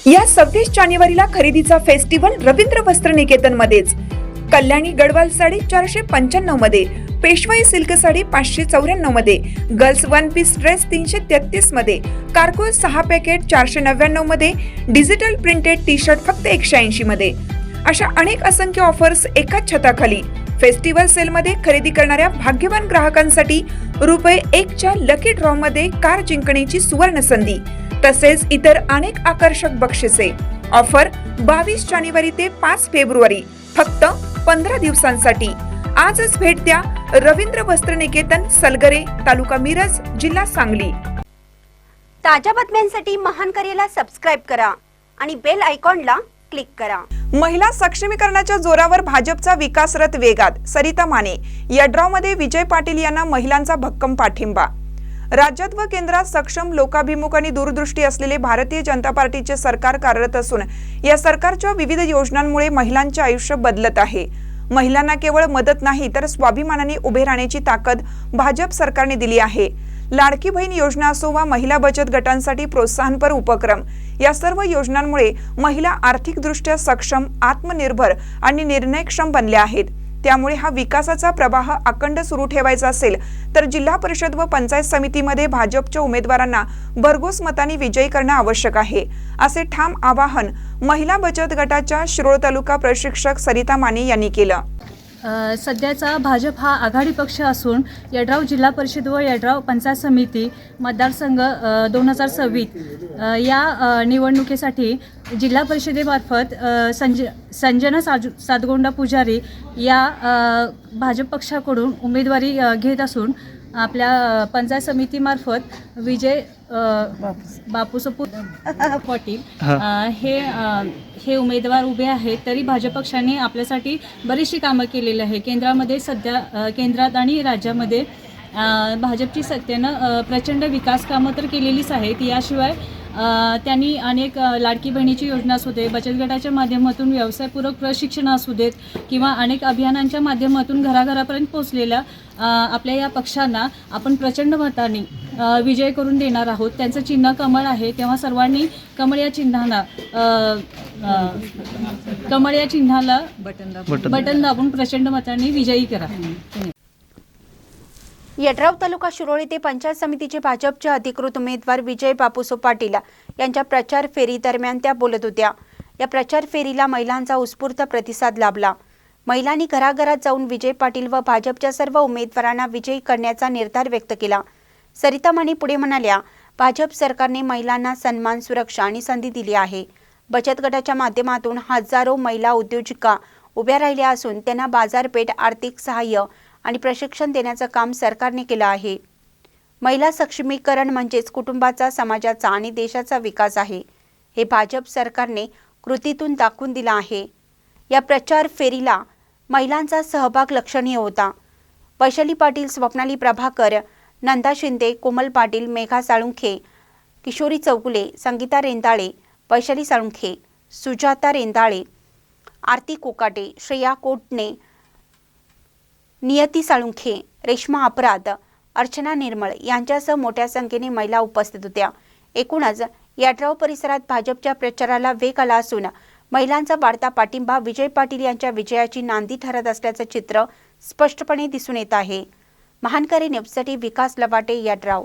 या 26 जानेवारीला खरेदीचा फेस्टिवल रवींद्र वस्त्र निकेतन मध्येच। कल्याणी गडवाल साडी 495 मध्ये, पेशवाई सिल्क साडी 594 मध्ये, गर्ल्स वन पीस ड्रेस 333 मध्ये, कार्गो 6 पॅकेट 499 मध्ये, डिजिटल प्रिंटेड टी शर्ट फक्त 180 मध्ये। अशा अनेक असंख्य ऑफर्स एकाच छताखाली। फेस्टिवल सेल मध्ये खरेदी करणाऱ्या भाग्यवान ग्राहकांसाठी ₹1 च्या लकी ड्रॉ मध्ये कार जिंकण्याची सुवर्ण संधी, तसेच इतर अनेक आकर्षक बक्षिसे। ऑफर 22 जानेवारी ते 5 फेब्रुवारी, फक्त 15 दिवसांसाठी। आजच भेट द्या रवींद्र वस्त्र निकेतन, सलगरे, तालुका मिरज, जिल्हा सांगली। ताज्या बातम्यांसाठी महान करेला सबस्क्राइब करा आणि बेल आयकॉनला क्लिक करा। महिला सक्षमीकरणाच्या जोरावर भाजपचा विकास रथ वेगात, सरिता माने। या ड्रॉ मध्ये विजय पाटील यांना महिलांचा भक्कम पाठिंबा। राज्यात व केंद्रात सक्षम, लोकाभिमुख आणि दूरदृष्टी असलेले भारतीय जनता पार्टीचे सरकार कार्यरत असून या सरकारच्या विविध योजनांमुळे महिलांचे आयुष्य बदलत आहे। महिलांना केवळ मदत नाही तर स्वाभिमानाने उभे राहण्याची ताकद भाजप सरकारने दिली आहे। लाडकी बहीण योजना असो वा महिला बचत गटांसाठी प्रोत्साहनपर उपक्रम, या सर्व योजनांमुळे महिला आर्थिकदृष्ट्या सक्षम, आत्मनिर्भर आणि निर्णयक्षम बनल्या आहेत। त्यामुळे हा विकासाचा प्रवाह अखंड सुरू ठेवायचा असेल तर जिल्हा परिषद व पंचायत समितीमध्ये भाजपच्या उमेदवारांना भरघोस मतांनी विजयी करणे आवश्यक आहे, असे ठाम आवाहन महिला बचत गटाच्या शिरोळ तालुका प्रशिक्षक सरिता माने यांनी केलं। सध्याचा भाजप हा आघाडी पक्ष असून यड्राव जिल्हा परिषद व यड्राव पंचायत समिती मतदारसंघ 2026 या निवडणुकीसाठी जिल्हा परिषदेमार्फत संजना सातगोंडा पुजारी या भाजप पक्षाकडून उमेदवारी घेत असून आपल्या पंचायत समितीमार्फत विजय बापूस पाटील हे उमेदवार उभे आहेत। तरी भाजप पक्षाने आपल्यासाठी बरीचशी कामं केलेली आहे। केंद्रामध्ये सध्या केंद्रात आणि राज्यामध्ये भाजपची सत्तेनं प्रचंड विकास कामं तर केलेलीच आहेत। याशिवाय त्यांनी अनेक लाडकी बहिणीची योजना असू दे, बचत गटाच्या माध्यमातून व्यवसायपूरक प्रशिक्षण असू देत किंवा अनेक अभियानांच्या माध्यमातून घराघरापर्यंत पोहोचलेल्या आपल्या या पक्षांना आपण प्रचंड मताने विजय करून देणार आहोत। त्यांचं चिन्ह कमळ आहे, तेव्हा सर्वांनी कमळ या चिन्हाला बटन दाबून प्रचंड मतांनी विजयी करा। यड्राव तालुका शिरोळ येथे पंचायत समितीचे भाजपचे अधिकृत उमेदवार विजय बापूसो पाटील यांच्या प्रचार फेरी दरम्यान त्या बोलत होत्या। या प्रचार फेरीला महिलांचा उत्स्फूर्त प्रतिसाद लाभला। महिलांनी घराघरात जाऊन विजय पाटील व भाजपच्या सर्व उमेदवारांना विजयी करण्याचा निर्धार व्यक्त केला। सरिता माने पुढे म्हणाल्या, भाजप सरकारने महिलांना सन्मान, सुरक्षा आणि संधी दिली आहे। बचत गटाच्या माध्यमातून हजारो महिला उद्योजिका उभ्या राहिल्या असून त्यांना बाजारपेठ, आर्थिक सहाय्य आणि प्रशिक्षण देण्याचं काम सरकारने केलं आहे। महिला सक्षमीकरण म्हणजेच कुटुंबाचा, समाजाचा आणि देशाचा विकास आहे, हे भाजप सरकारने कृतीतून दाखवून दिलं आहे। या प्रचार फेरीला महिलांचा सहभाग लक्षणीय होता। वैशाली पाटील, स्वप्नाली प्रभाकर, नंदा शिंदे, कोमल पाटील, मेघा साळुंखे, किशोरी चौगुले, संगीता रेंदाळे, वैशाली साळुंखे, सुजाता रेंदाळे, आरती कोकाटे, श्रेया कोटणे, नियती साळुंखे, रेश्मा अपराध, अर्चना निर्मळ यांच्यासह मोठ्या संख्येने महिला उपस्थित होत्या। एकूणच यड्राव परिसरात भाजपच्या प्रचाराला वेग आला असून महिलांचा वाढता पाठिंबा विजय पाटील यांच्या विजयाची नांदी ठरत असल्याचं चित्र स्पष्टपणे दिसून येत आहे। महानकरी न्यूजसाठी विकास लवाटे, यड्राव।